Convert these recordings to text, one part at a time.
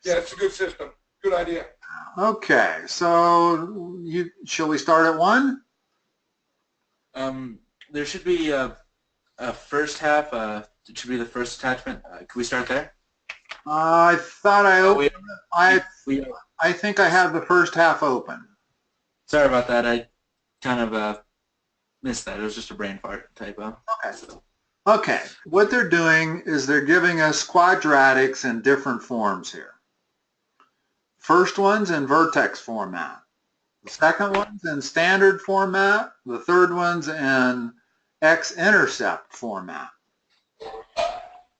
Yeah, it's a good system. Good idea. Okay, so shall we start at 1? There should be a first half. It should be the first attachment. Can we start there? I thought I opened we I think I have the first half open. Sorry about that. I kind of missed that. It was just a brain fart typo. Okay. Okay, what they're doing is they're giving us quadratics in different forms here. First one's in vertex format. The second one's in standard format. The third one's in X-intercept format.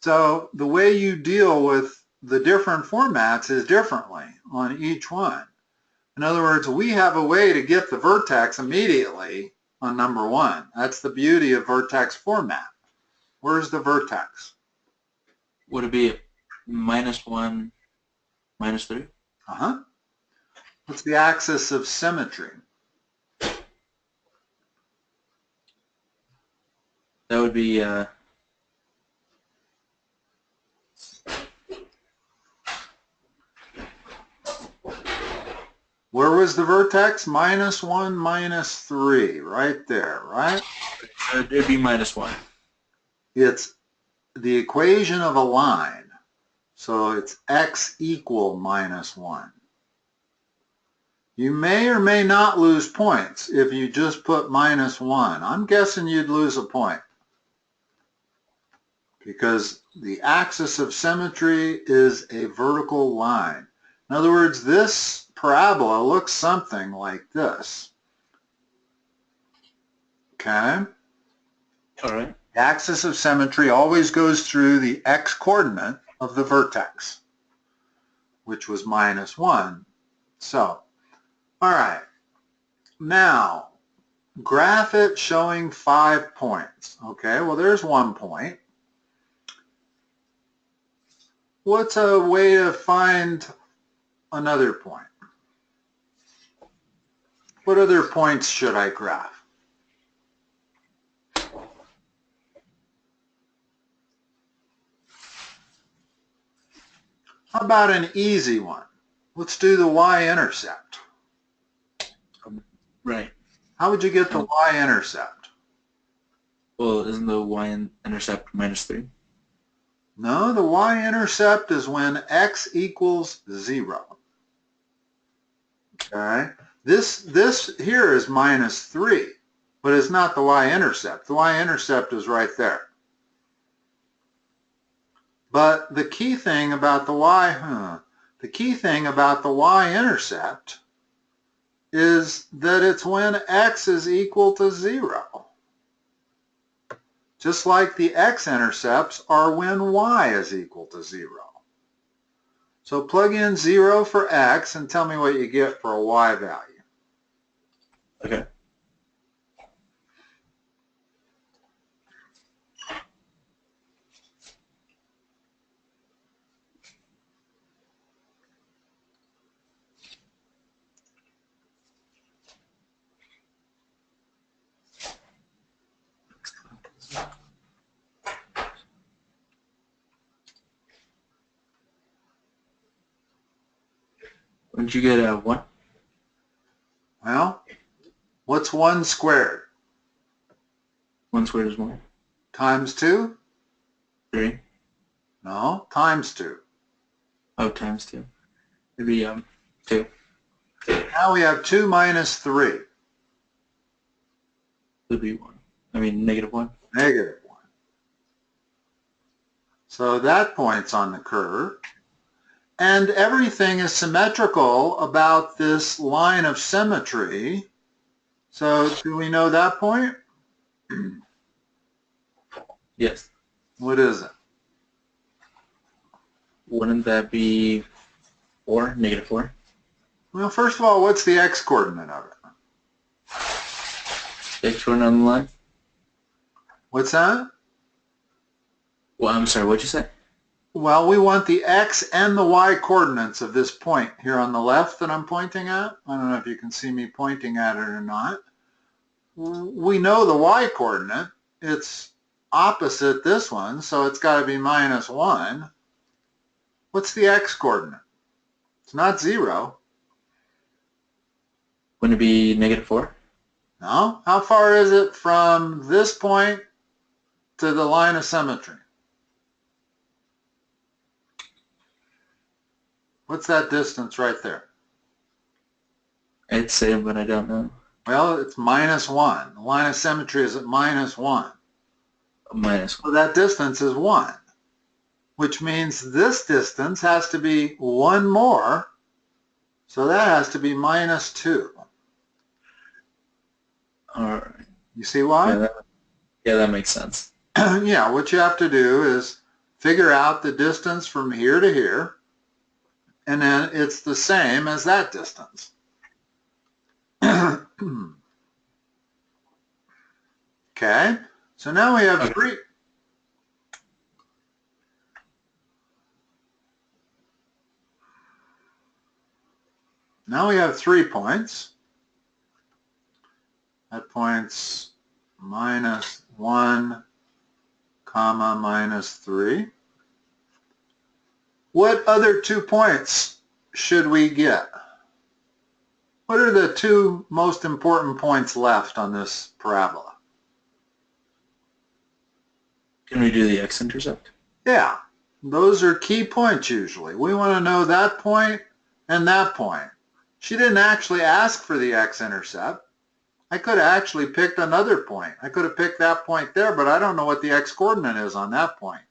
So the way you deal with the different formats is differently on each one. In other words, we have a way to get the vertex immediately on number 1. That's the beauty of vertex format. Where's the vertex? Would it be -1, -3? Uh-huh. What's the axis of symmetry? That would be where was the vertex? -1, -3, right there, right? it'd be -1. It's the equation of a line. So it's x equal -1. You may or may not lose points if you just put -1. I'm guessing you'd lose a point because the axis of symmetry is a vertical line. In other words, this parabola looks something like this. Okay? All right. The axis of symmetry always goes through the x-coordinate of the vertex, which was -1. So, all right. Now, graph it showing 5 points. Okay, well, there's 1 point. What's a way to find another point? What other points should I graph? How about an easy one? Let's do the y-intercept. Right. How would you get the y-intercept? Well, isn't the y-intercept -3? No, the y-intercept is when x equals 0. Okay? This here is -3, but it's not the y-intercept. The y-intercept is right there. But the key thing about the y-intercept is that it's when x is equal to 0. Just like the x-intercepts are when y is equal to 0. So plug in 0 for x and tell me what you get for a y value. Okay. Wouldn't you get a 1? Well, what's 1 squared? 1 squared is 1. Times 2? 3. No, times 2. Oh, times 2. It'd be 2. Now we have 2 minus 3. It'd be 1. I mean, -1. -1. So that point's on the curve. And everything is symmetrical about this line of symmetry. So do we know that point? Yes. What is it? Wouldn't that be 4? -4? Well, first of all, what's the x-coordinate of it? X-coordinate on the line? What's that? Well, I'm sorry, what'd you say? Well, we want the x and the y coordinates of this point here on the left that I'm pointing at. I don't know if you can see me pointing at it or not. We know the y coordinate. It's opposite this one, so it's got to be -1. What's the x-coordinate? It's not 0. Wouldn't it be -4? No. How far is it from this point to the line of symmetry? What's that distance right there? I'd say, but I don't know. Well, it's -1. The line of symmetry is at -1. -1. So that distance is 1, which means this distance has to be 1 more. So that has to be -2. All right. You see why? Yeah, that makes sense. Yeah, what you have to do is figure out the distance from here to here, and then it's the same as that distance. Okay, so now we have three. Now we have 3 points. At points -1, -3. What other 2 points should we get? What are the 2 most important points left on this parabola? Can we do the x-intercept? Yeah, those are key points usually. We want to know that point and that point. She didn't actually ask for the x-intercept. I could have actually picked another point. I could have picked that point there, but I don't know what the x-coordinate is on that point.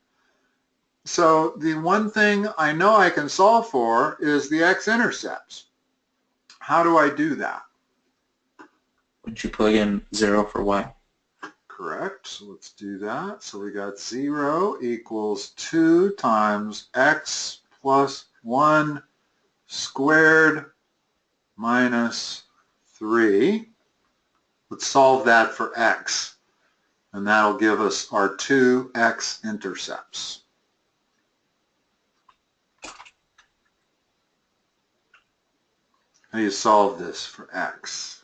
So the one thing I know I can solve for is the x-intercepts. How do I do that? Would you plug in 0 for y? Correct. So let's do that. So we got 0 equals 2 times x plus 1 squared minus 3. Let's solve that for x, and that'll give us our 2 x-intercepts. How do you solve this for x?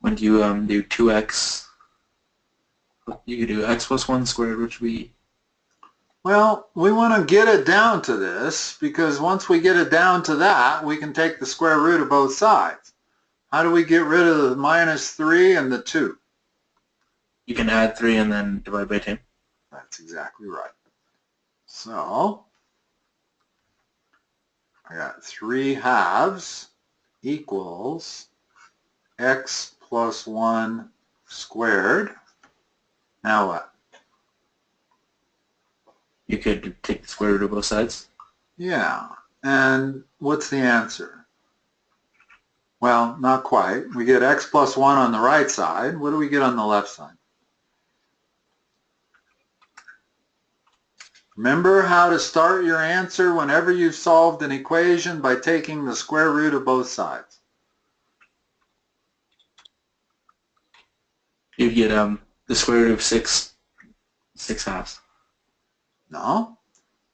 When you do 2x, you could do x plus 1 squared, which would be... Well, we want to get it down to this, because once we get it down to that, we can take the square root of both sides. How do we get rid of the -3 and the 2? You can add 3 and then divide by 2. That's exactly right. So I got 3 halves equals x plus 1 squared. Now what? You could take the square root of both sides. Yeah, and what's the answer? Well, not quite. We get x plus 1 on the right side. What do we get on the left side? Remember how to start your answer whenever you've solved an equation by taking the square root of both sides. You get the square root of 6 halves. No,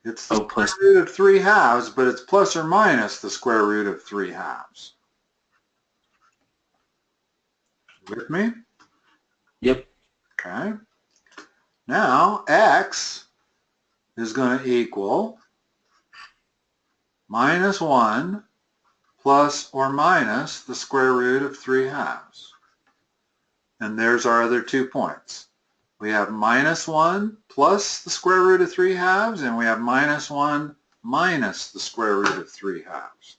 it's the plus square root of 3 halves, but it's plus or minus the square root of 3 halves. With me? Yep. Okay. Now, x is going to equal -1 plus or minus the square root of 3 halves. And there's our other 2 points. We have -1 plus the square root of 3 halves, and we have -1 minus the square root of 3 halves.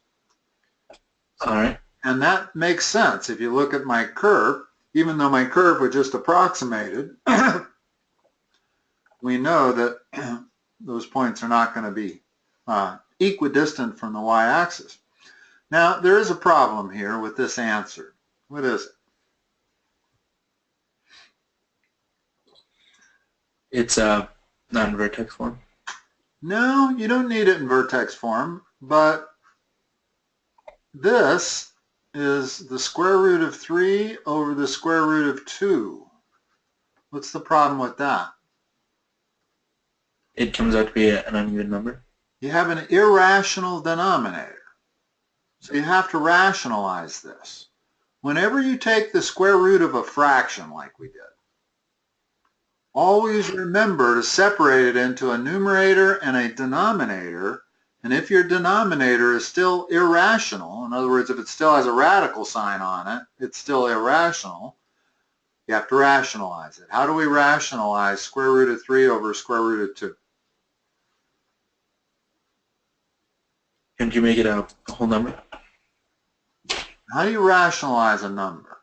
All right. And that makes sense if you look at my curve. Even though my curve was just approximated, we know that those points are not going to be equidistant from the y-axis. Now, there is a problem here with this answer. What is it? It's not in vertex form. No, you don't need it in vertex form, but this is the square root of 3 over the square root of 2. What's the problem with that? It comes out to be an uneven number. You have an irrational denominator. So you have to rationalize this. Whenever you take the square root of a fraction like we did, always remember to separate it into a numerator and a denominator. And if your denominator is still irrational, in other words, if it still has a radical sign on it, it's still irrational, you have to rationalize it. How do we rationalize square root of 3 over square root of 2? Can't you make it a whole number? How do you rationalize a number?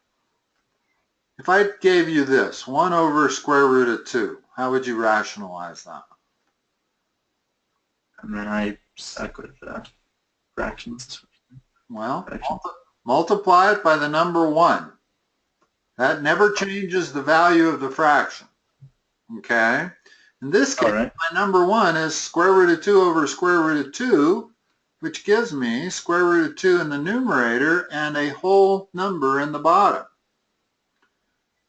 If I gave you this, 1 over square root of 2, how would you rationalize that? And then I suck with fractions. Well, multiply it by the number 1. That never changes the value of the fraction. Okay? In this case, right, my number 1 is square root of 2 over square root of 2, which gives me square root of 2 in the numerator and a whole number in the bottom.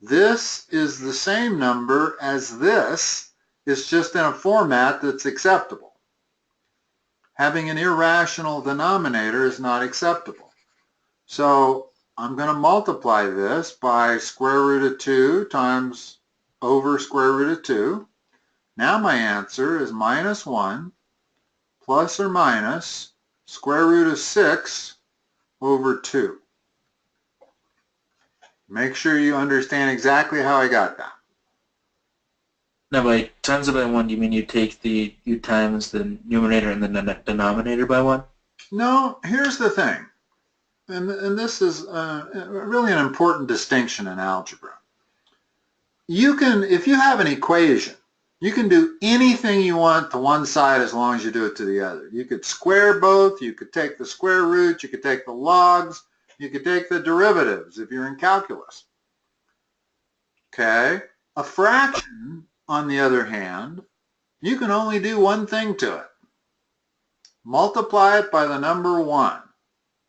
This is the same number as this. It's just in a format that's acceptable. Having an irrational denominator is not acceptable. So I'm going to multiply this by square root of 2 times over square root of 2. Now my answer is minus 1 plus or minus square root of 6 over 2. Make sure you understand exactly how I got that. Now, by times it by 1, you mean you times the numerator and the denominator by 1? No, here's the thing, and this is really an important distinction in algebra. You can, if you have an equation, you can do anything you want to one side as long as you do it to the other. You could square both, you could take the square root, you could take the logs, you could take the derivatives if you're in calculus. Okay? A fraction, on the other hand, you can only do one thing to it. Multiply it by the number 1.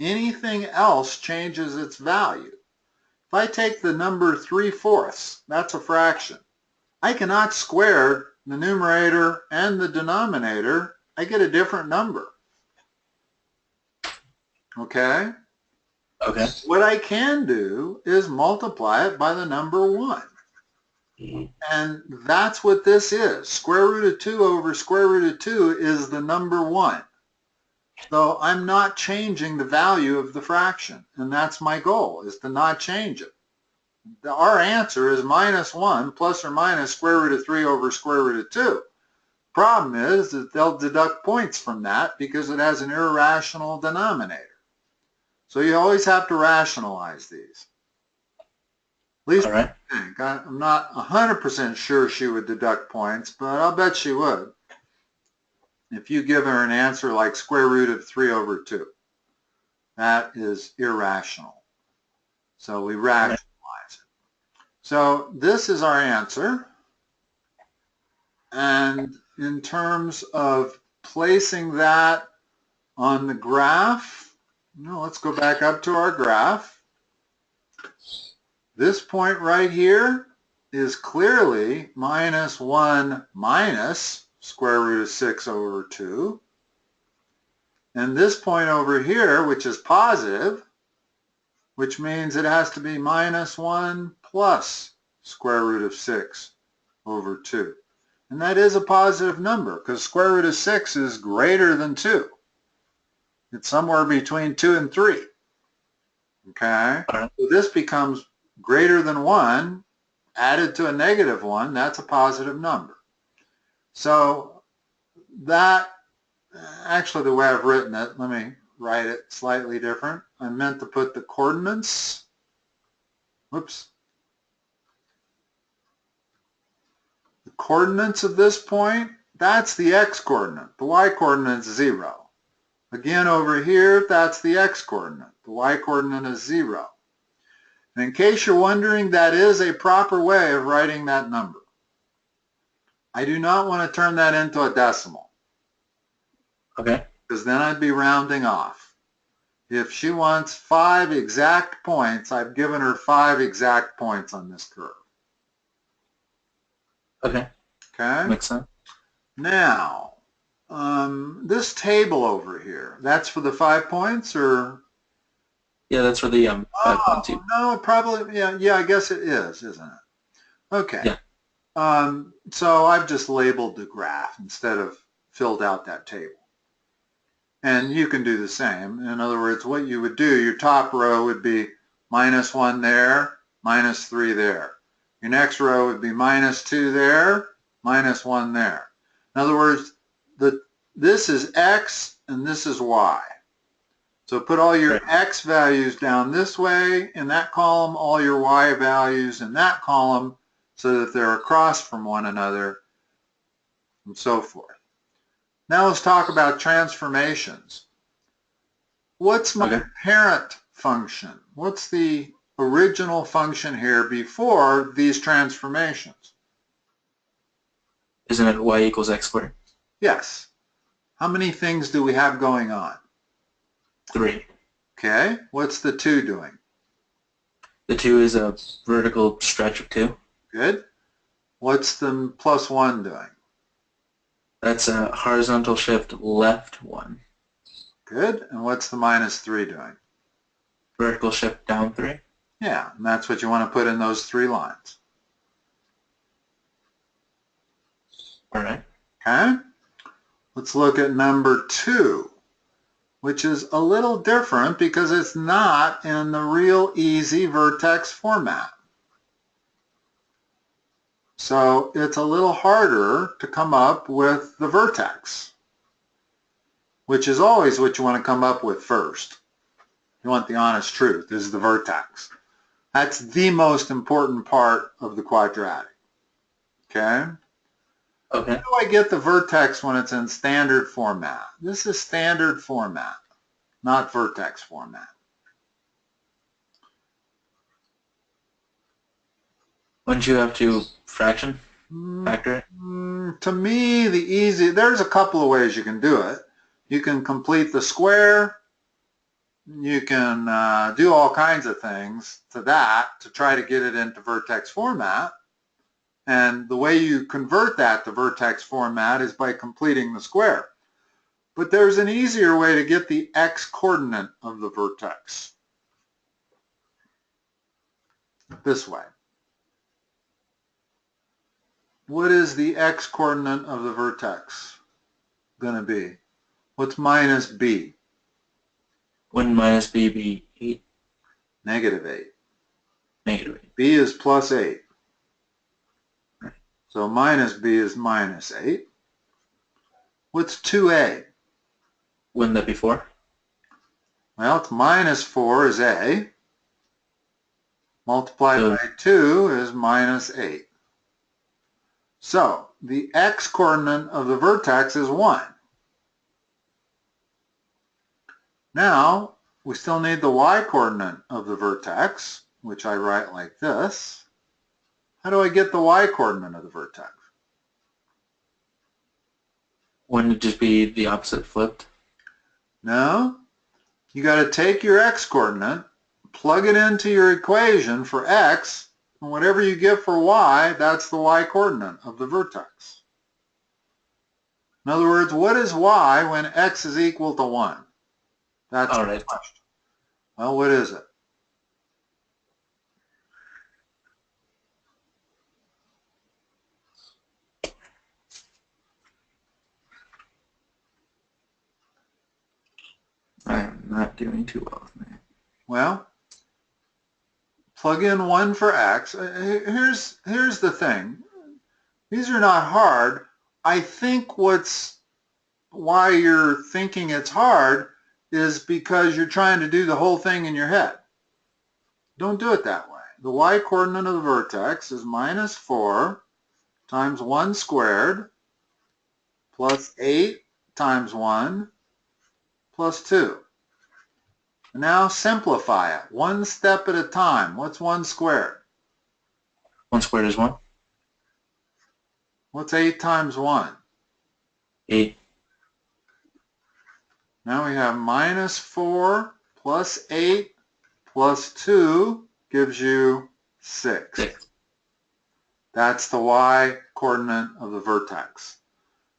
Anything else changes its value. If I take the number 3/4, that's a fraction. I cannot square the numerator and the denominator. I get a different number. Okay? Okay. What I can do is multiply it by the number 1. And that's what this is. Square root of 2 over square root of 2 is the number 1. So I'm not changing the value of the fraction. And that's my goal, is to not change it. Our answer is minus 1 plus or minus square root of 3 over square root of 2. Problem is that they'll deduct points from that because it has an irrational denominator. So you always have to rationalize these. At least I think. I'm not 100% sure she would deduct points, but I'll bet she would. If you give her an answer like square root of 3 over 2, that is irrational. So we rationalize it. So this is our answer. And in terms of placing that on the graph, let's go back up to our graph. This point right here is clearly minus 1 minus square root of 6 over 2. And this point over here, which is positive, which means it has to be minus 1 plus square root of 6 over 2. And that is a positive number because square root of 6 is greater than 2. It's somewhere between 2 and 3. Okay? So this becomes greater than 1 added to a negative 1. That's a positive number. So that, actually the way I've written it, let me write it slightly different. I meant to put the coordinates, whoops. The coordinates of this point, that's the x-coordinate. The y-coordinate is 0. Again, over here, that's the x-coordinate. The y-coordinate is 0. And in case you're wondering, that is a proper way of writing that number. I do not want to turn that into a decimal. Okay. Because then I'd be rounding off. If she wants 5 exact points, I've given her 5 exact points on this curve. Okay. Okay? Makes sense. Now, this table over here, that's for the 5 points, or? Yeah, that's for the 5.2. No, probably, yeah, I guess it is, isn't it? Okay. Yeah. So I've just labeled the graph instead of filled out that table. And you can do the same. In other words, what you would do, your top row would be -1 there, -3 there. Your next row would be -2 there, -1 there. In other words, this is X and this is Y. So put all your X values down this way in that column, all your Y values in that column, so that they're across from one another, and so forth. Now let's talk about transformations. What's my parent function? What's the original function here before these transformations? Isn't it y equals x squared? Yes. How many things do we have going on? 3. Okay. What's the 2 doing? The 2 is a vertical stretch of 2. Good. What's the +1 doing? That's a horizontal shift left 1. Good. And what's the -3 doing? Vertical shift down 3. Yeah, and that's what you want to put in those 3 lines. All right. Okay. Let's look at number 2, which is a little different because it's not in the real easy vertex format. So it's a little harder to come up with the vertex, which is always what you want to come up with first. You want the honest truth, is the vertex. That's the most important part of the quadratic. Okay? Okay. How do I get the vertex when it's in standard format? This is standard format, not vertex format. Wouldn't you have to factor it? To me, there's a couple of ways you can do it. You can complete the square. You can do all kinds of things to that to try to get it into vertex format. And the way you convert that to vertex format is by completing the square. But there's an easier way to get the x-coordinate of the vertex. This way. What is the x-coordinate of the vertex going to be? What's minus b? Wouldn't minus b be 8? -8. -8. B is +8. So minus b is -8. What's 2a? Wouldn't that be 4? Well, it's -4 is a. Multiplied by 2 is -8. So the x-coordinate of the vertex is 1. Now, we still need the y-coordinate of the vertex, which I write like this. How do I get the y-coordinate of the vertex? Wouldn't it just be the opposite flipped? No. You got to take your x-coordinate, plug it into your equation for x, and whatever you get for y, that's the y-coordinate of the vertex. In other words, what is y when x is equal to 1? That's the question. Well, what is it? I am not doing too well with me. Well, plug in 1 for x. Here's the thing. These are not hard. I think why you're thinking it's hard is because you're trying to do the whole thing in your head. Don't do it that way. The y-coordinate of the vertex is -4 times 1 squared plus 8 times 1 plus 2. Now simplify it, one step at a time. What's 1 squared? 1 squared is 1. What's 8 times 1? 8. Now we have -4 plus 8 plus 2 gives you 6. 6. That's the y-coordinate of the vertex.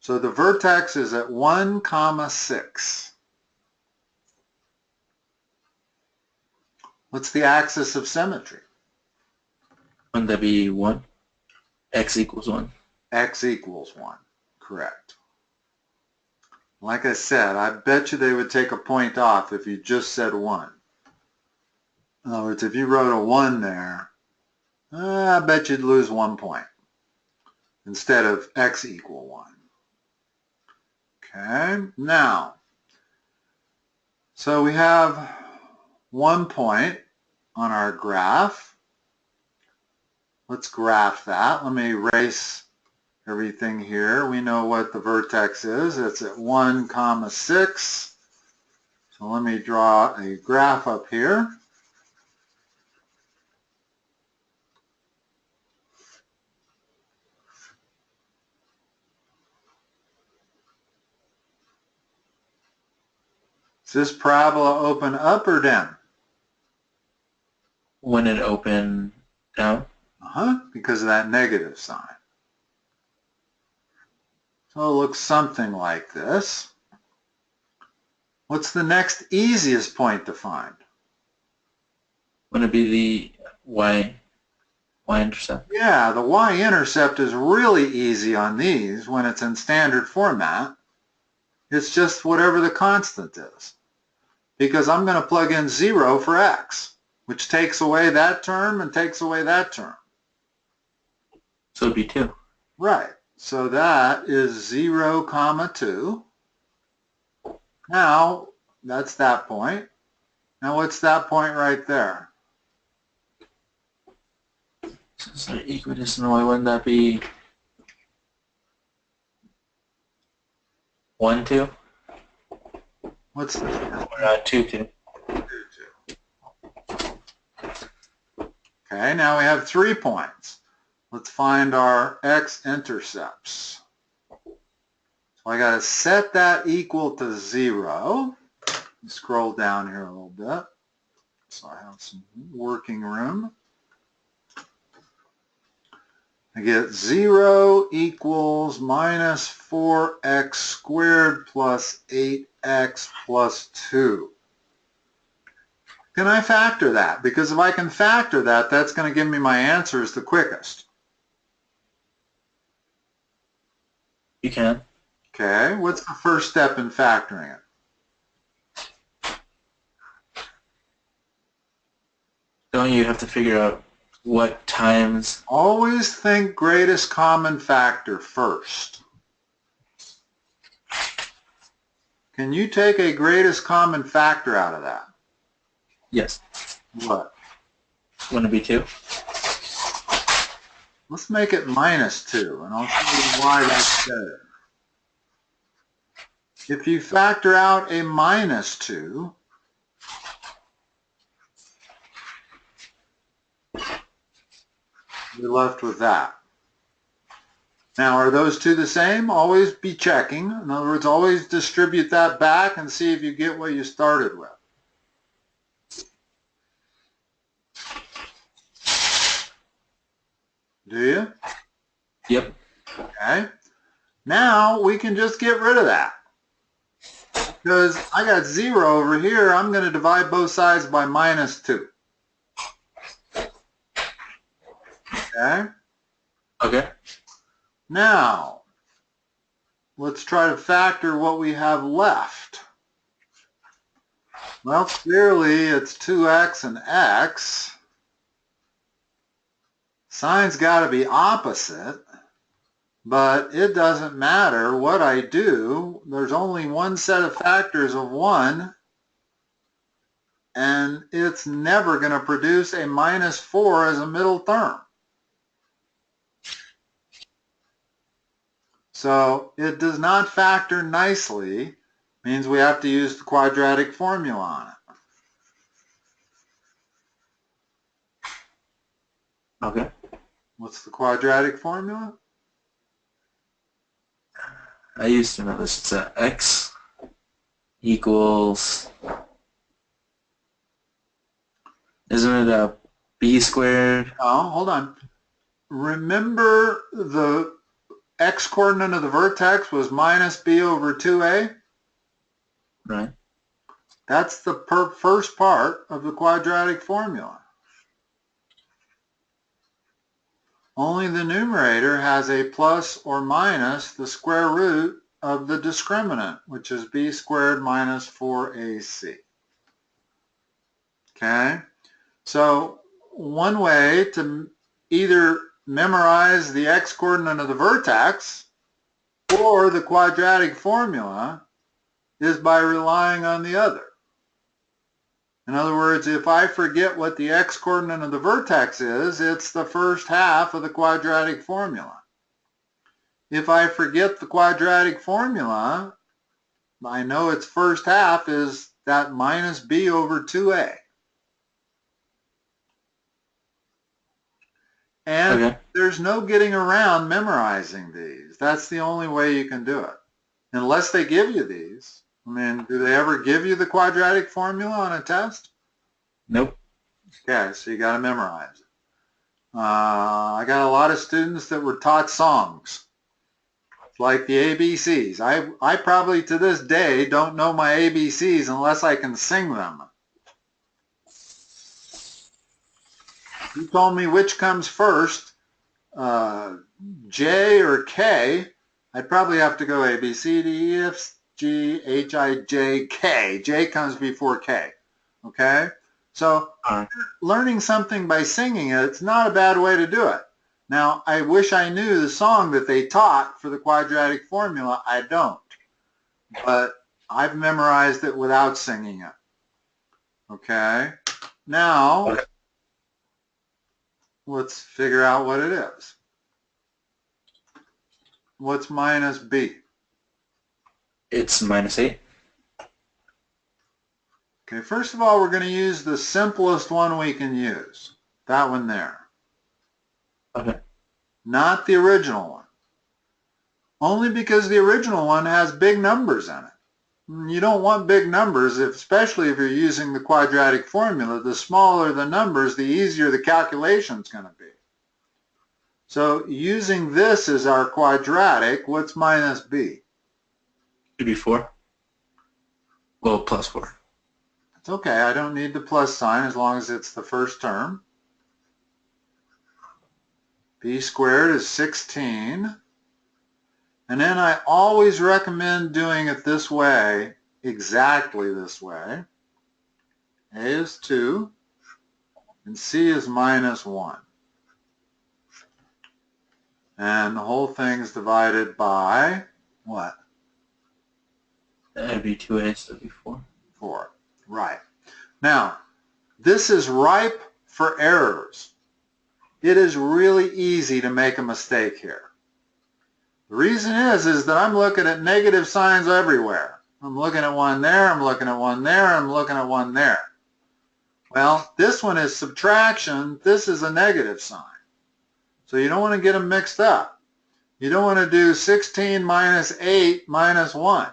So the vertex is at 1, 6. What's the axis of symmetry? Wouldn't that be 1? X equals 1. X equals 1. Correct. Like I said, I bet you they would take a point off if you just said 1. In other words, if you wrote a 1 there, I bet you'd lose 1 point instead of X equal 1. Okay, now, so we have 1 point on our graph. Let's graph that. Let me erase everything here. We know what the vertex is. It's at 1, 6. So let me draw a graph up here. Is this parabola open up or down? When it open down? Because of that negative sign. So it looks something like this. What's the next easiest point to find? Wouldn't it be the y-intercept? Yeah, the y-intercept is really easy on these when it's in standard format. It's just whatever the constant is. Because I'm going to plug in 0 for x, which takes away that term and takes away that term. So it'd be 2. Right. So that is 0, 2. Now, that's that point. Now what's that point right there? Since they're equidistant, why wouldn't that be 1, 2? What's the Or 2, 2. Okay, now we have 3 points. Let's find our x-intercepts. So I got to set that equal to 0. Scroll down here a little bit so I have some working room. I get 0 equals minus 4x squared plus 8x plus 2. Can I factor that? Because if I can factor that, that's going to give me my answers the quickest. You can. Okay, what's the first step in factoring it? Don't you have to figure out what times? Always think greatest common factor first. Can you take a greatest common factor out of that? Yes. What? Wouldn't it be 2? Let's make it minus 2, and I'll show you why that's better. If you factor out a minus 2, you're left with that. Now, are those two the same? Always be checking. In other words, always distribute that back and see if you get what you started with. Do you? Yep. Okay. Now we can just get rid of that. Because I got 0 over here, I'm going to divide both sides by minus 2. Okay? Okay. Now, let's try to factor what we have left. Well, clearly it's 2x and x. Sign's got to be opposite, but it doesn't matter what I do. There's only one set of factors of 1, and it's never going to produce a minus 4 as a middle term. So it does not factor nicely, means we have to use the quadratic formula on it. Okay. What's the quadratic formula? I used to know this. It's x equals, isn't it a b squared? Oh, hold on. Remember the x-coordinate of the vertex was minus b over 2a? Right. That's the first part of the quadratic formula. only the numerator has a plus or minus the square root of the discriminant, which is b squared minus 4ac. Okay? So one way to either memorize the x-coordinate of the vertex or the quadratic formula is by relying on the other. In other words, if I forget what the x-coordinate of the vertex is, it's the first half of the quadratic formula. If I forget the quadratic formula, I know its first half is that minus b over 2a. And Okay. there's no getting around memorizing these. That's the only way you can do it. Unless they give you these. I mean, do they ever give you the quadratic formula on a test? Nope. Okay, so you got to memorize it. I got a lot of students that were taught songs, like the ABCs. I probably to this day don't know my ABCs unless I can sing them. You told me which comes first, J or K, I'd probably have to go A, B, C, D, E, F, G, H, I, J, K. J comes before K, okay? So learning something by singing it, it's not a bad way to do it. Now, I wish I knew the song that they taught for the quadratic formula. I don't. But I've memorized it without singing it. Okay? Now, let's figure out what it is. What's minus b? It's minus 8. Okay, first of all, we're going to use the simplest one we can use. That one there. Okay. Not the original one. Only because the original one has big numbers in it. You don't want big numbers, especially if you're using the quadratic formula. The smaller the numbers, the easier the calculation's going to be. So using this as our quadratic, what's minus b? Should be 4. Well, plus 4. It's okay, I don't need the plus sign as long as it's the first term. B squared is 16. And then I always recommend doing it this way, exactly this way. A is 2, and C is minus 1. And the whole thing's divided by what? That'd be 2a, so that'd be 4. 4. Right. Now, this is ripe for errors. It is really easy to make a mistake here. The reason is that I'm looking at negative signs everywhere. I'm looking at one there, I'm looking at one there, I'm looking at one there. Well, this one is subtraction, this is a negative sign. So you don't want to get them mixed up. You don't want to do 16 minus 8 minus 1.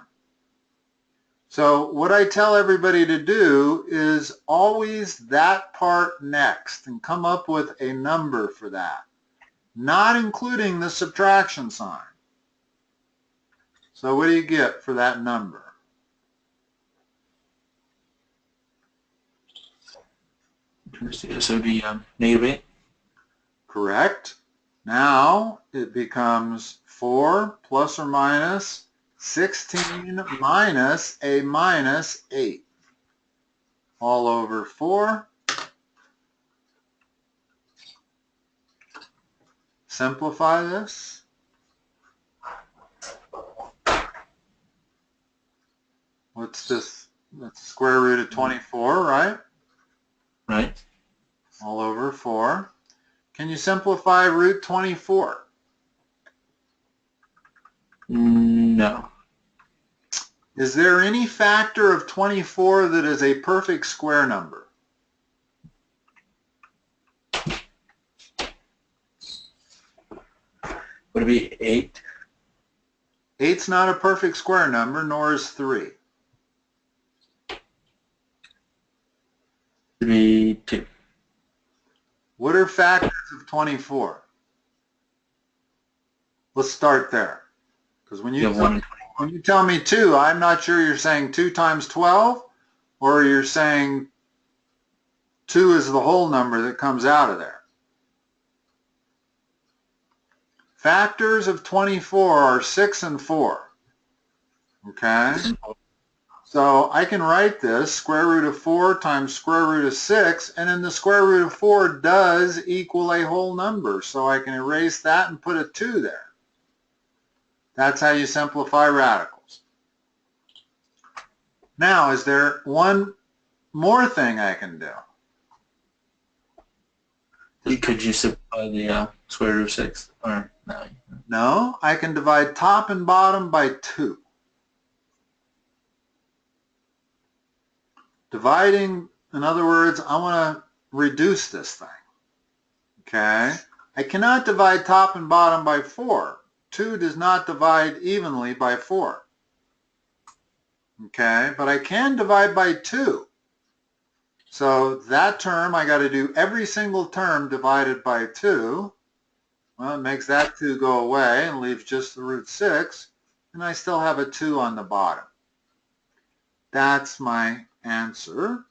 So what I tell everybody to do is always that part next and come up with a number for that, not including the subtraction sign. So what do you get for that number? So it would be negative 8. Correct. Now it becomes 4 plus or minus 16 minus a minus 8 all over 4. Simplify this. What's this? That's the square root of 24, right? Right. All over 4. Can you simplify root 24? No. Is there any factor of 24 that is a perfect square number? Would it be 8? 8's not a perfect square number, nor is 3. Would be 2. What are factors of 24? Let's start there. Because when you tell me 2, I'm not sure you're saying 2 times 12, or you're saying 2 is the whole number that comes out of there. factors of 24 are 6 and 4. Okay? So I can write this square root of 4 times square root of 6, and then the square root of 4 does equal a whole number. So I can erase that and put a 2 there. That's how you simplify radicals. Now, is there one more thing I can do? Could you simplify the square root of 6? Or no? No, I can divide top and bottom by 2. Dividing, in other words, I want to reduce this thing. Okay? I cannot divide top and bottom by 4. 2 does not divide evenly by 4. Okay? But I can divide by 2. So that term, I got to do every single term divided by 2. Well, it makes that 2 go away and leaves just the root 6. And I still have a 2 on the bottom. That's my answer.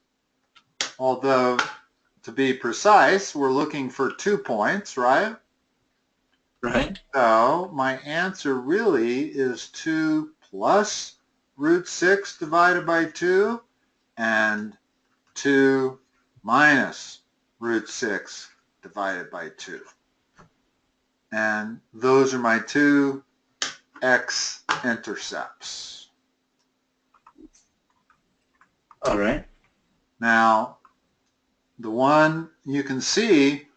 Although, to be precise, we're looking for 2 points, right? Right. So my answer really is 2 plus root 6 divided by 2 and 2 minus root 6 divided by 2. And those are my 2 X-intercepts. All right. Now, the one you can see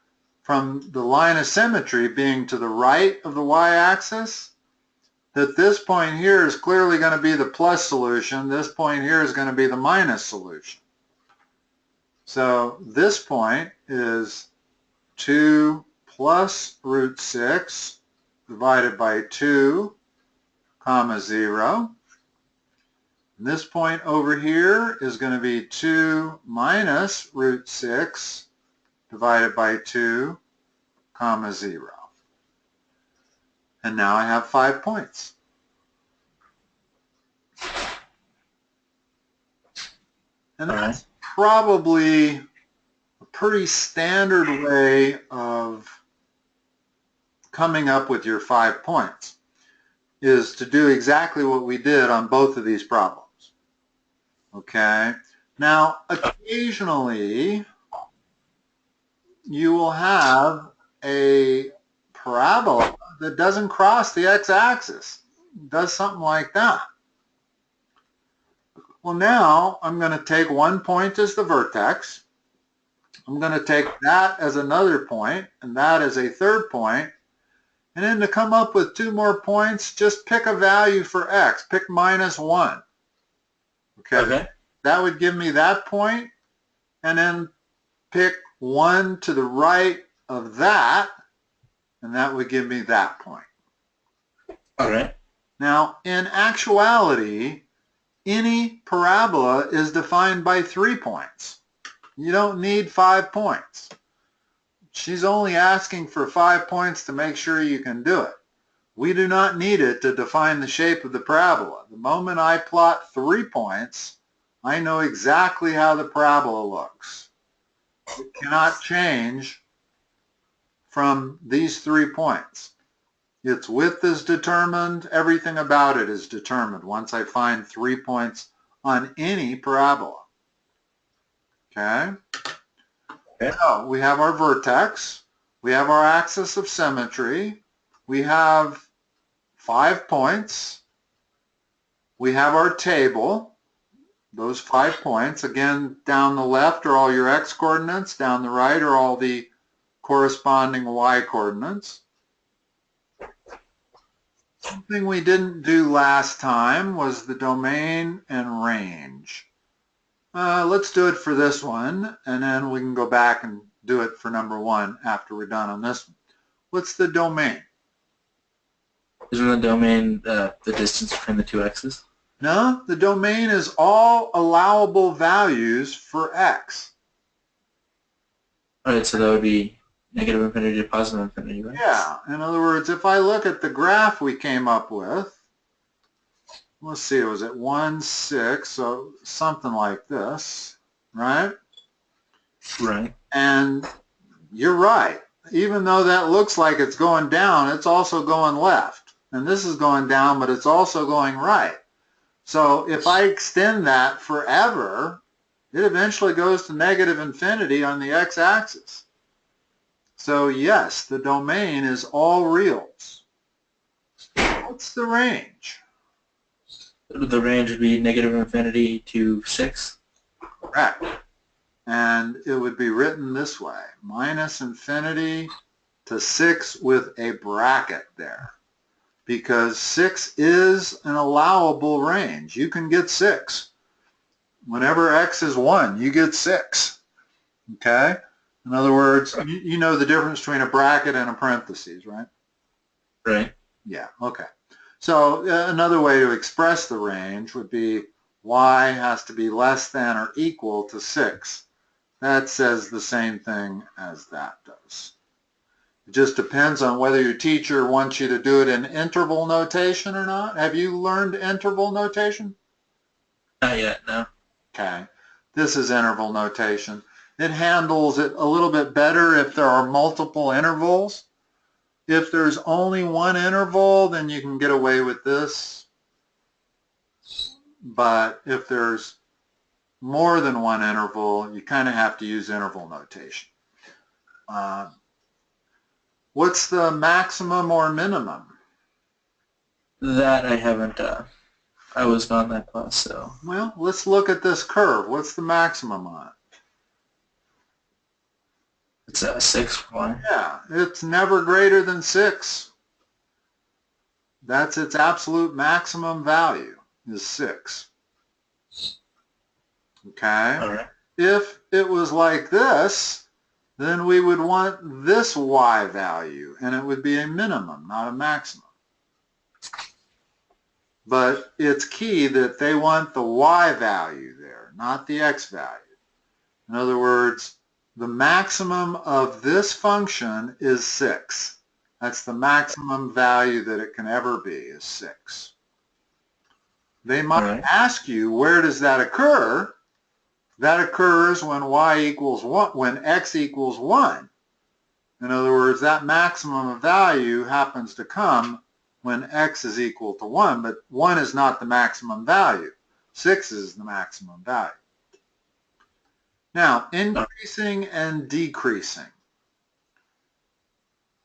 from the line of symmetry being to the right of the y-axis, that this point here is clearly going to be the plus solution. This point here is going to be the minus solution. So this point is 2 plus root 6 divided by 2, comma 0. And this point over here is going to be 2 minus root 6 divided by 2, comma 0. And now I have 5 points. And that's probably a pretty standard way of coming up with your 5 points, is to do exactly what we did on both of these problems. Okay? Now, occasionally, you will have a parabola that doesn't cross the x-axis. It does something like that. Well, now I'm going to take one point as the vertex. I'm going to take that as another point, and that as a third point. And then to come up with 2 more points, just pick a value for x. Pick minus 1. Okay? That would give me that point. And then pick 1 to the right of that, and that would give me that point. All right. Now, in actuality, any parabola is defined by 3 points. You don't need 5 points. She's only asking for 5 points to make sure you can do it. We do not need it to define the shape of the parabola. The moment I plot 3 points, I know exactly how the parabola looks. It cannot change from these 3 points. Its width is determined. Everything about it is determined once I find 3 points on any parabola. Okay? So we have our vertex. We have our axis of symmetry. We have 5 points. We have our table. Those 5 points. Again, down the left are all your x coordinates. Down the right are all the corresponding y coordinates. Something we didn't do last time was the domain and range. Let's do it for this one, and then we can go back and do it for number 1 after we're done on this one. What's the domain? Isn't the domain the distance between the 2 x's? No, the domain is all allowable values for x. All right, so that would be negative infinity to positive infinity, right? Yeah, in other words, if I look at the graph we came up with, let's see, it was at 1, 6, so something like this, right? Right. And you're right. even though that looks like it's going down, it's also going left. And this is going down, but it's also going right. So if I extend that forever, it eventually goes to negative infinity on the x-axis. So yes, the domain is all reals. What's the range? The range would be negative infinity to 6. Correct. And it would be written this way, minus infinity to 6 with a bracket there. Because 6 is an allowable range. You can get 6. Whenever x is 1, you get 6. Okay? In other words, you know the difference between a bracket and a parentheses, right? Right. Yeah, okay. So another way to express the range would be y has to be less than or equal to 6. That says the same thing as that does. It just depends on whether your teacher wants you to do it in interval notation or not. Have you learned interval notation? Not yet, no. Okay. This is interval notation. It handles it a little bit better if there are multiple intervals. If there's only one interval, then you can get away with this. But if there's more than one interval, you kind of have to use interval notation. What's the maximum or minimum? That I haven't, I was not in that class, so. Well, let's look at this curve. What's the maximum on it? It's a 6 one. Yeah, it's never greater than 6. That's its absolute maximum value, is 6. Okay? All right. If it was like this, then we would want this y value, and it would be a minimum, not a maximum. But it's key that they want the y value there, not the x value. In other words, the maximum of this function is 6. That's the maximum value that it can ever be, is 6. They might ask you, where does that occur? That occurs when y equals 1, when x equals 1. In other words, that maximum of value happens to come when x is equal to 1, but 1 is not the maximum value. 6 is the maximum value. Now, increasing and decreasing.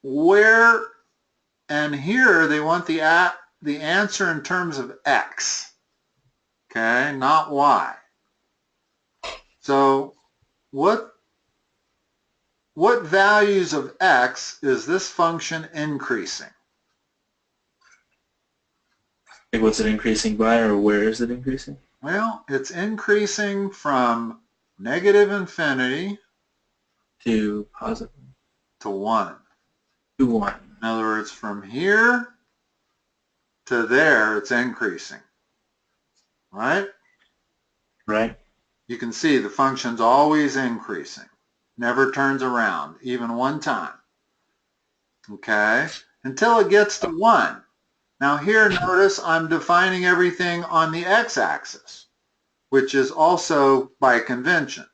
Where, and here they want the answer in terms of x, okay, not y. So what values of x is this function increasing? Like, what's it increasing by, or where is it increasing? Well, it's increasing from negative infinity to positive. To 1. To 1. In other words, from here to there, it's increasing. Right? Right. You can see the function's always increasing. Never turns around, even one time. Okay? Until it gets to 1. Now here, notice I'm defining everything on the x-axis, which is also by convention.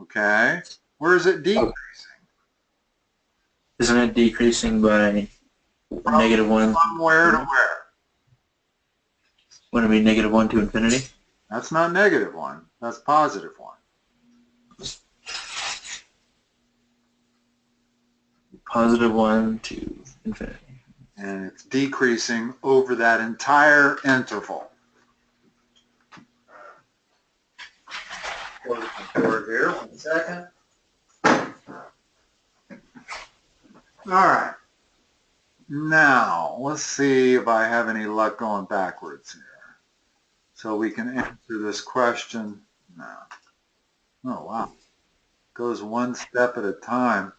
Okay? Where is it decreasing? Isn't it decreasing by negative 1? From where to where? Wouldn't it be negative 1 to infinity? That's not negative 1. That's positive 1. Positive 1 to infinity. And it's decreasing over that entire interval. Close the door here, 1 second. All right. Now, let's see if I have any luck going backwards here. So we can answer this question now. Oh, wow. Goes one step at a time.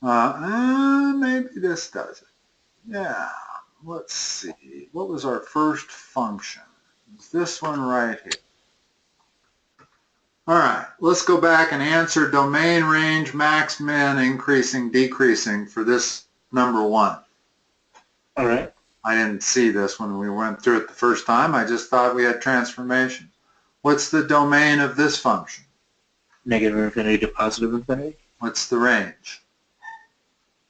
Maybe this does it. Yeah, let's see. What was our first function? It's this one right here. All right, let's go back and answer domain, range, max, min, increasing, decreasing for this number 1. All right. I didn't see this when we went through it the first time. I just thought we had transformation. What's the domain of this function? Negative infinity to positive infinity. What's the range?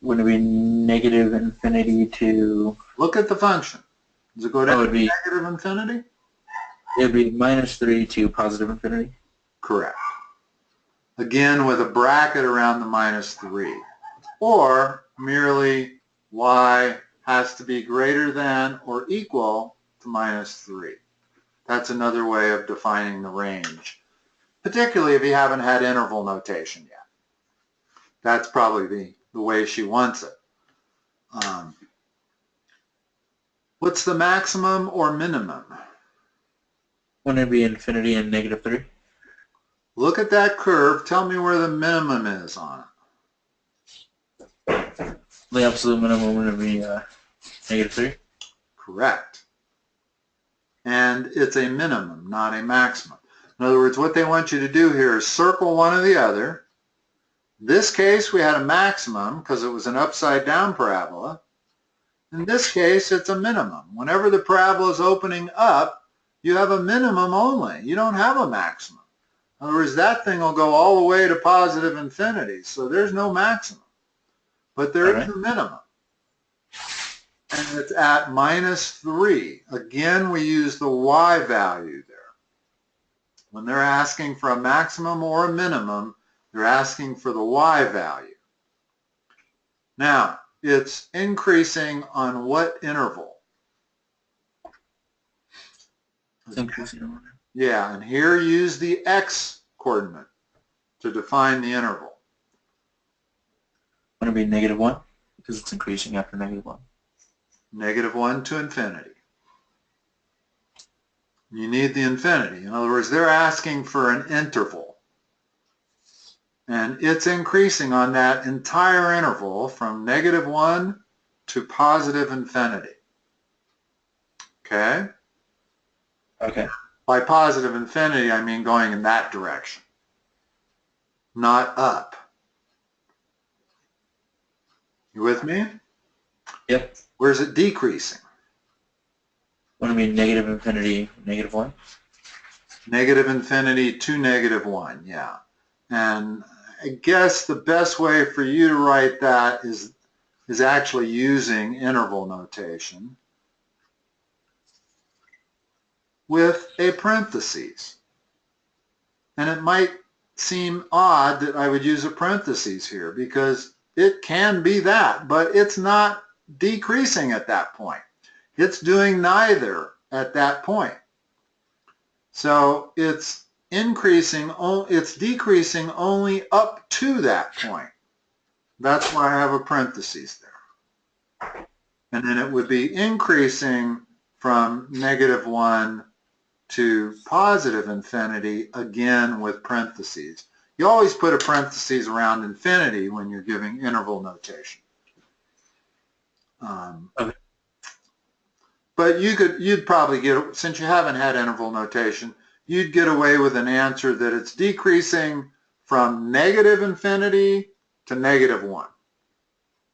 Wouldn't it be negative infinity to... Look at the function. Does it go down it'd to be, negative infinity? it would be minus 3 to positive infinity. Correct. Again, with a bracket around the minus 3. Or merely y has to be greater than or equal to minus 3. That's another way of defining the range, particularly if you haven't had interval notation yet. That's probably the way she wants it. What's the maximum or minimum? Wouldn't it be infinity and negative 3? Look at that curve. Tell me where the minimum is on it. The absolute minimum would be negative 3? Correct. And it's a minimum, not a maximum. In other words, what they want you to do here is circle one or the other. In this case, we had a maximum because it was an upside down parabola. In this case, it's a minimum. Whenever the parabola is opening up, you have a minimum only. You don't have a maximum. In other words, that thing will go all the way to positive infinity. So there's no maximum. But there is a minimum. And it's at minus 3. Again, we use the y value there. When they're asking for a maximum or a minimum, they're asking for the y value. Now, it's increasing on what interval? It's increasing. Yeah, and here use the x coordinate to define the interval. Wouldn't it be negative 1? Because it's increasing after negative 1. Negative 1 to infinity. You need the infinity. In other words, they're asking for an interval. And it's increasing on that entire interval from negative 1 to positive infinity. Okay? Okay. By positive infinity, I mean going in that direction, not up. You with me? Yep. Where's it decreasing? Wouldn't it be negative infinity, negative 1? Negative infinity to negative 1, yeah. And I guess the best way for you to write that is actually using interval notation with a parentheses. And it might seem odd that I would use a parentheses here because it can be that, but it's not decreasing at that point. It's doing neither at that point. So it's decreasing only up to that point. That's why I have a parentheses there. And then it would be increasing from negative 1 to positive infinity, again with parentheses. You always put a parentheses around infinity when you're giving interval notation. Okay. But you'd probably get, since you haven't had interval notation, you'd get away with an answer that it's decreasing from negative infinity to negative 1.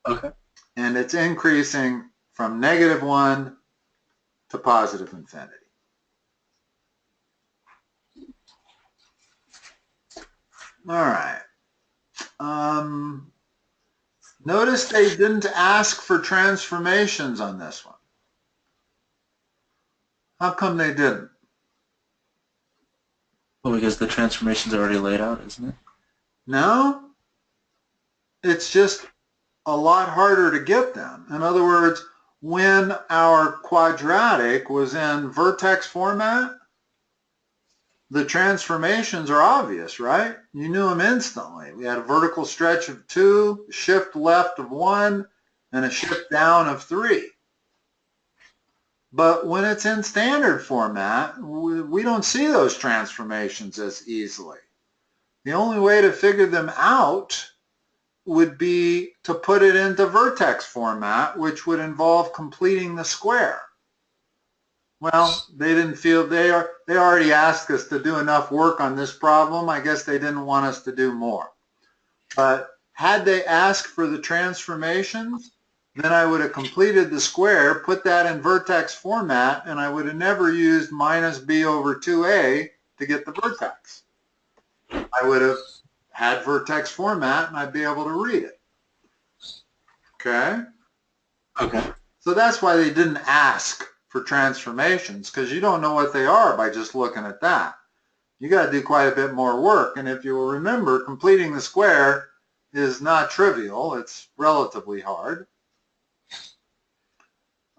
Okay. And it's increasing from negative 1 to positive infinity. All right. Notice they didn't ask for transformations on this one. How come they didn't? Well, because the transformation's already laid out, isn't it? No. It's just a lot harder to get them. In other words, when our quadratic was in vertex format, the transformations are obvious, right? You knew them instantly. We had a vertical stretch of 2, a shift left of 1, and a shift down of 3. But when it's in standard format, we don't see those transformations as easily. The only way to figure them out would be to put it into vertex format, which would involve completing the square. Well, they didn't feel, they already asked us to do enough work on this problem. I guess they didn't want us to do more. But had they asked for the transformations, then I would have completed the square, put that in vertex format, and I would have never used minus b over 2a to get the vertex. I would have had vertex format, and I'd be able to read it. Okay? Okay. So that's why they didn't ask for transformations, because you don't know what they are by just looking at that. You got to do quite a bit more work, and if you will remember, completing the square is not trivial. It's relatively hard.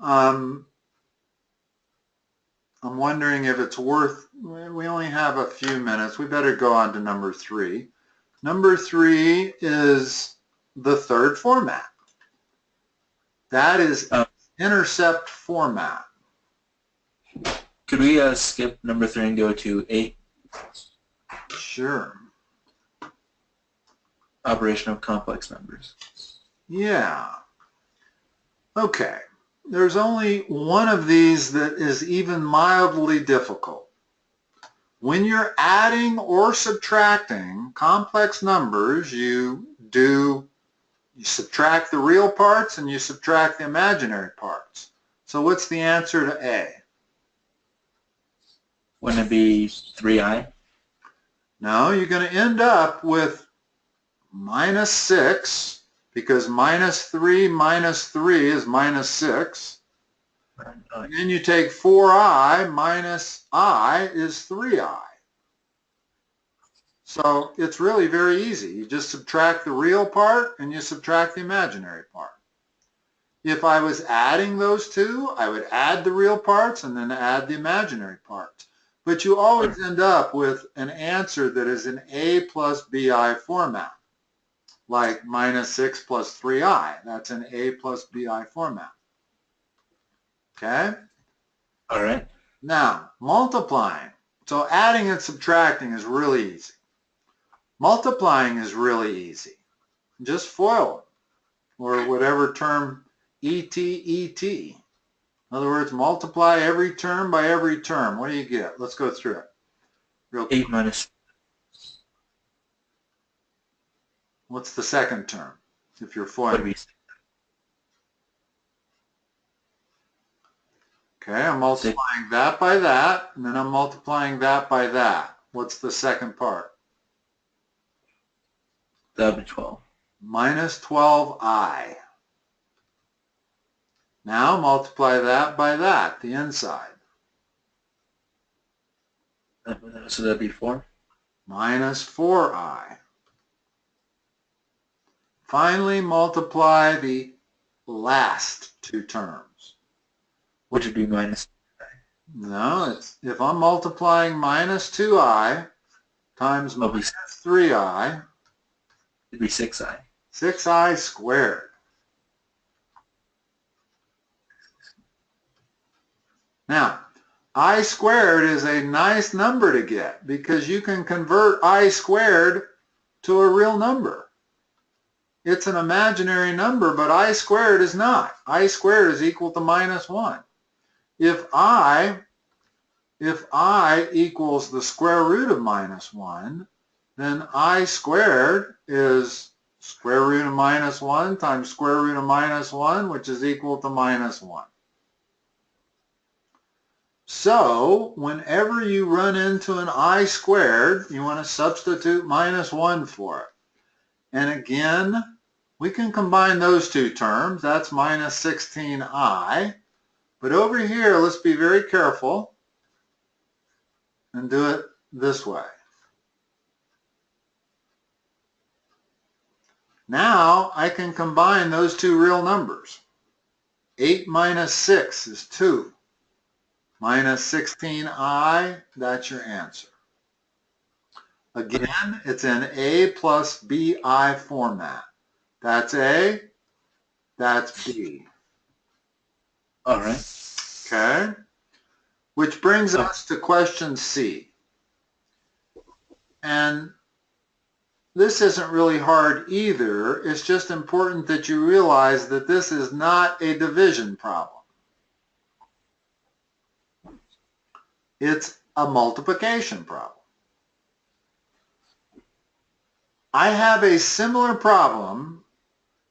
I'm wondering if it's worth, we only have a few minutes. We better go on to number 3. Number 3 is the third format. That is intercept format. Could we skip number 3 and go to 8? Sure. Operation of complex numbers. Yeah. Okay. There's only one of these that is even mildly difficult. When you're adding or subtracting complex numbers, you subtract the real parts and you subtract the imaginary parts. So what's the answer to A? Wouldn't it be 3i? No, you're going to end up with minus 6, because minus 3 minus 3 is minus 6. And then you take 4i minus I is 3i. So it's really very easy. You just subtract the real part and you subtract the imaginary part. If I was adding those two, I would add the real parts and then add the imaginary parts. But you always end up with an answer that is in A plus BI format, like minus 6 plus 3i. That's an A plus BI format. Okay? All right. Now, multiplying. So adding and subtracting is really easy. Multiplying is really easy. Just FOIL them, or whatever term ET. In other words, multiply every term by every term. What do you get? Let's go through it. Real quick. 8 minus. What's the second term if you're FOILing? Okay, I'm multiplying that by that, and then I'm multiplying that by that. What's the second part? That would be 12. Minus 12i. Now multiply that by that, the inside. So that'd be 4. Minus 4i. Finally, multiply the last two terms. Which would be minus. No, it's, if I'm multiplying minus 2i times minus 3i, It'd be 6i. 6i squared. Now, I squared is a nice number to get because you can convert I squared to a real number. It's an imaginary number, but I squared is not. I squared is equal to minus 1. If I equals the square root of minus 1, then I squared is square root of minus 1 times square root of minus 1, which is equal to minus 1. So whenever you run into an I squared, you want to substitute minus 1 for it. And again, we can combine those two terms. That's minus 16i. But over here, let's be very careful and do it this way. Now I can combine those two real numbers. 8 minus 6 is 2. Minus 16i, that's your answer. Again, it's in A plus BI format. That's A, that's B. All right. Okay? Which brings us to question C. And this isn't really hard either. It's just important that you realize that this is not a division problem. It's a multiplication problem. I have a similar problem.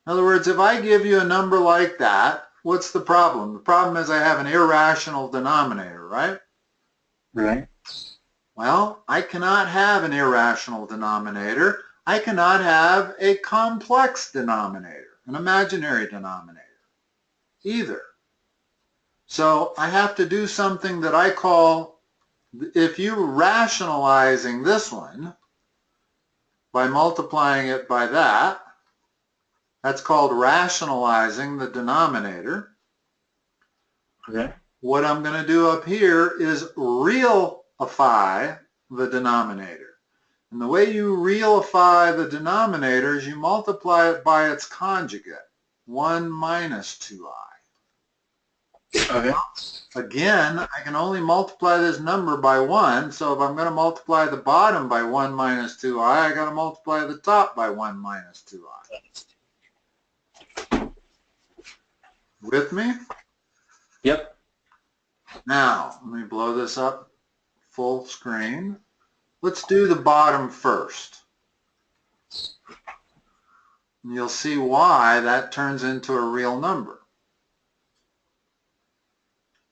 In other words, if I give you a number like that, what's the problem? The problem is I have an irrational denominator, right? Right. Well, I cannot have an irrational denominator. I cannot have a complex denominator. an imaginary denominator, either. So I have to do something that I call, if you're rationalizing this one by multiplying it by that, that's called rationalizing the denominator. Okay. What I'm going to do up here is realify the denominator. And the way you realify the denominator is you multiply it by its conjugate, 1 minus 2i. Okay. Again, I can only multiply this number by 1, so if I'm going to multiply the bottom by 1 minus 2i, I got to multiply the top by 1 minus 2i. With me? Yep. Now, let me blow this up full screen. Let's do the bottom first. And you'll see why that turns into a real number.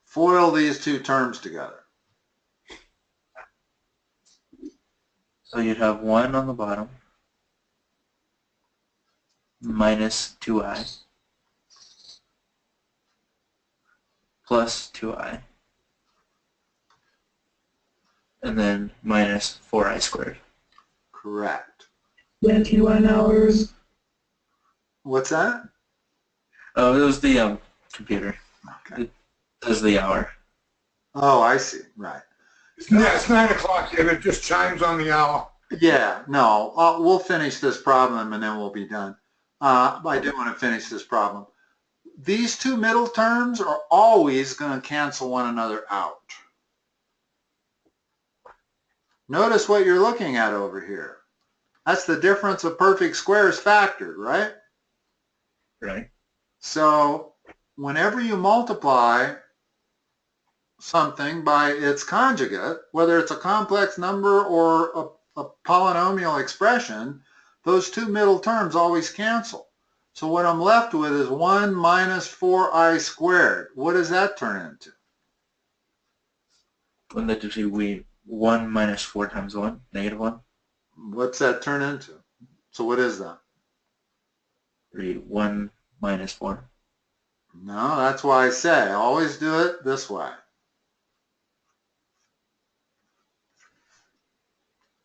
Foil these two terms together. So you'd have 1 on the bottom minus 2i plus 2i, and then minus 4i squared. Correct. 21 hours. What's that? Oh, it was the computer. Okay. It says the hour. Oh, I see. Right. Yeah, it's 9 o'clock, David. It just chimes on the hour. Yeah, no, we'll finish this problem and then we'll be done. I do want to finish this problem. These two middle terms are always going to cancel one another out. Notice what you're looking at over here. That's the difference of perfect squares factored, right? Right. So whenever you multiply something by its conjugate, whether it's a complex number or a polynomial expression, those two middle terms always cancel. So what I'm left with is 1 minus 4i squared. What does that turn into? Wouldn't that just be 1 minus 4 times 1, negative 1? What's that turn into? So what is that? 1 minus 4. No, that's why I say always do it this way.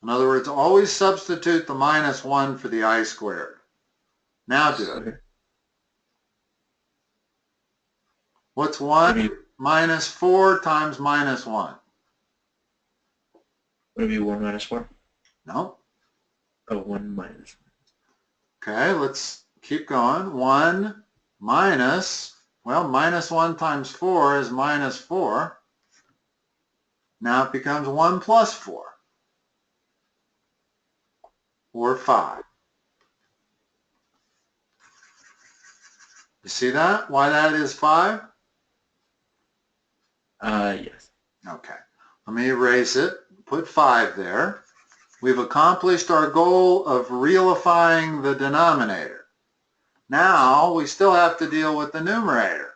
In other words, always substitute the minus 1 for the I squared. Now do it. Okay. What's 1 minus 4 times minus 1? Would it be 1 minus 4? No. Oh, 1 minus. Okay, let's keep going. 1 minus, well, minus 1 times 4 is minus 4. Now it becomes 1 plus 4, or 5. You see that? Why that is 5? Yes. Okay. Let me erase it. Put 5 there. We've accomplished our goal of realifying the denominator. Now we still have to deal with the numerator.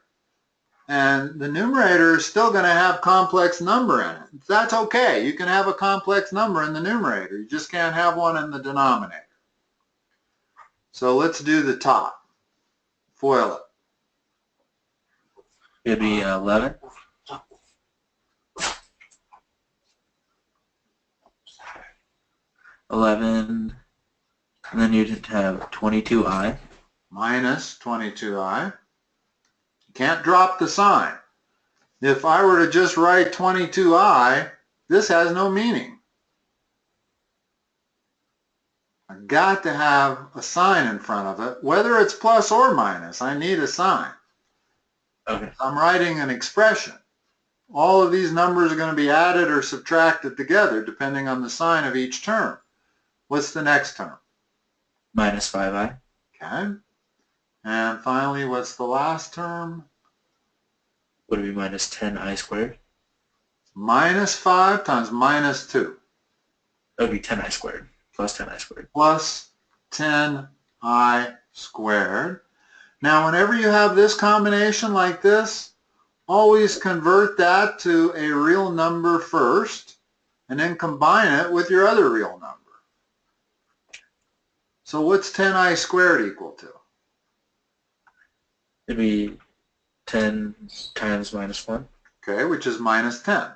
And the numerator is still going to have complex number in it. That's okay. You can have a complex number in the numerator. You just can't have one in the denominator. So let's do the top. Foil it. It'd be 11. 11, and then you'd have 22i. Minus 22i. You can't drop the sign. If I were to just write 22i, this has no meaning. I've got to have a sign in front of it, whether it's plus or minus. I need a sign. Okay. I'm writing an expression. All of these numbers are going to be added or subtracted together depending on the sign of each term. What's the next term? Minus 5i. Okay. And finally, what's the last term? Would it be minus 10i squared? Minus 5 times minus 2. That would be 10i squared, plus 10i squared. Plus 10i squared. Now, whenever you have this combination like this, always convert that to a real number first, and then combine it with your other real number. So what's 10i squared equal to? It'd be 10 times minus 1. Okay, which is minus 10.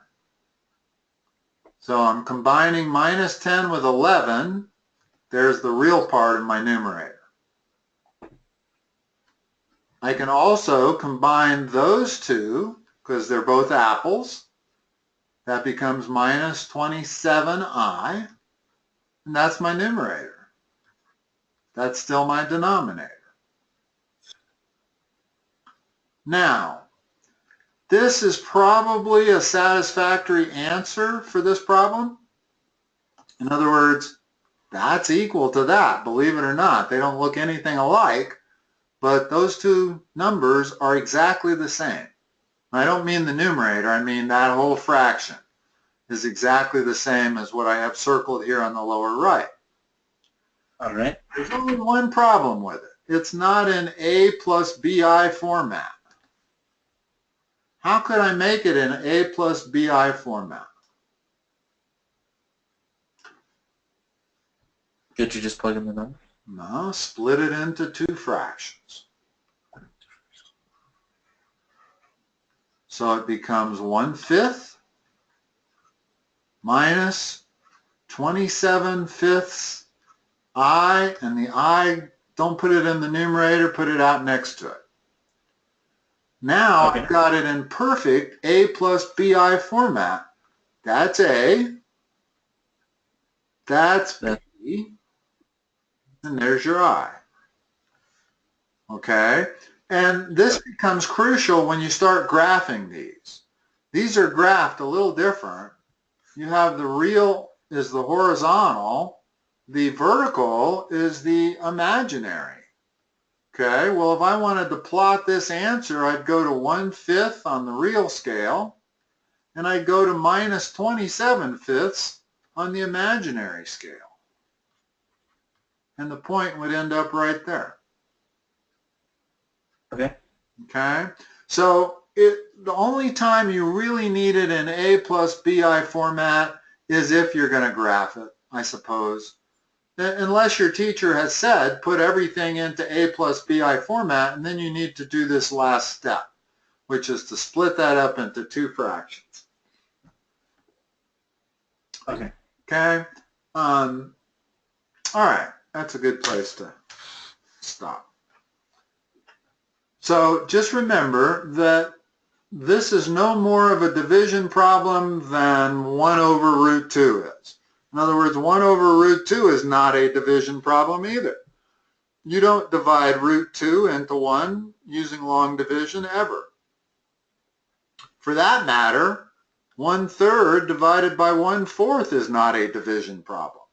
So I'm combining minus 10 with 11. There's the real part of my numerator. I can also combine those two, because they're both apples. That becomes minus 27i, and that's my numerator. That's still my denominator. Now, this is probably a satisfactory answer for this problem. In other words, that's equal to that, believe it or not. They don't look anything alike, but those two numbers are exactly the same. I don't mean the numerator, I mean that whole fraction is exactly the same as what I have circled here on the lower right. All right. There's only one problem with it. It's not in A plus BI format. How could I make it in A plus BI format? Could you just plug in the number? No, split it into two fractions. So it becomes 1/5 minus 27/5 I, and the I, don't put it in the numerator, put it out next to it. Now I've got it in perfect A plus BI format. That's A, that's B, and there's your I. Okay? And this becomes crucial when you start graphing these. These are graphed a little different. You have the real is the horizontal, the vertical is the imaginary. Okay, well, if I wanted to plot this answer, I'd go to 1/5 on the real scale, and I'd go to minus 27/5 on the imaginary scale. And the point would end up right there. Okay. Okay, so the only time you really need it in A plus BI format is if you're going to graph it, I suppose. Unless your teacher has said, put everything into A plus BI format, and then you need to do this last step, which is to split that up into two fractions. Okay. Okay? All right, that's a good place to stop. So just remember that this is no more of a division problem than 1 over root 2 is. In other words, 1 over root 2 is not a division problem either. You don't divide root 2 into 1 using long division ever. For that matter, 1/3 divided by 1/4 is not a division problem.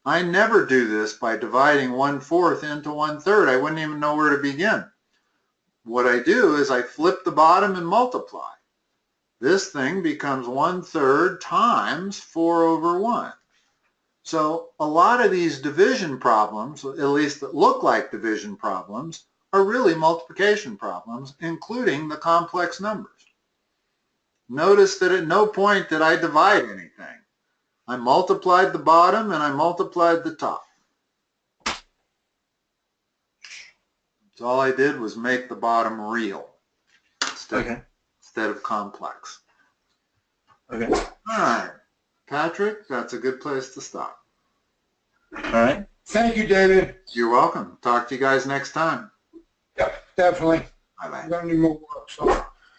I never do this by dividing 1/4 into 1/3. I wouldn't even know where to begin. What I do is I flip the bottom and multiply. This thing becomes 1/3 times 4 over 1. So a lot of these division problems, at least that look like division problems, are really multiplication problems, including the complex numbers. Notice that at no point did I divide anything. I multiplied the bottom and I multiplied the top. So all I did was make the bottom real instead of complex. Okay. All right. Patrick, that's a good place to stop. All right. Thank you, David. You're welcome. Talk to you guys next time. Yep, definitely. Bye-bye. I'm going to need more work, so.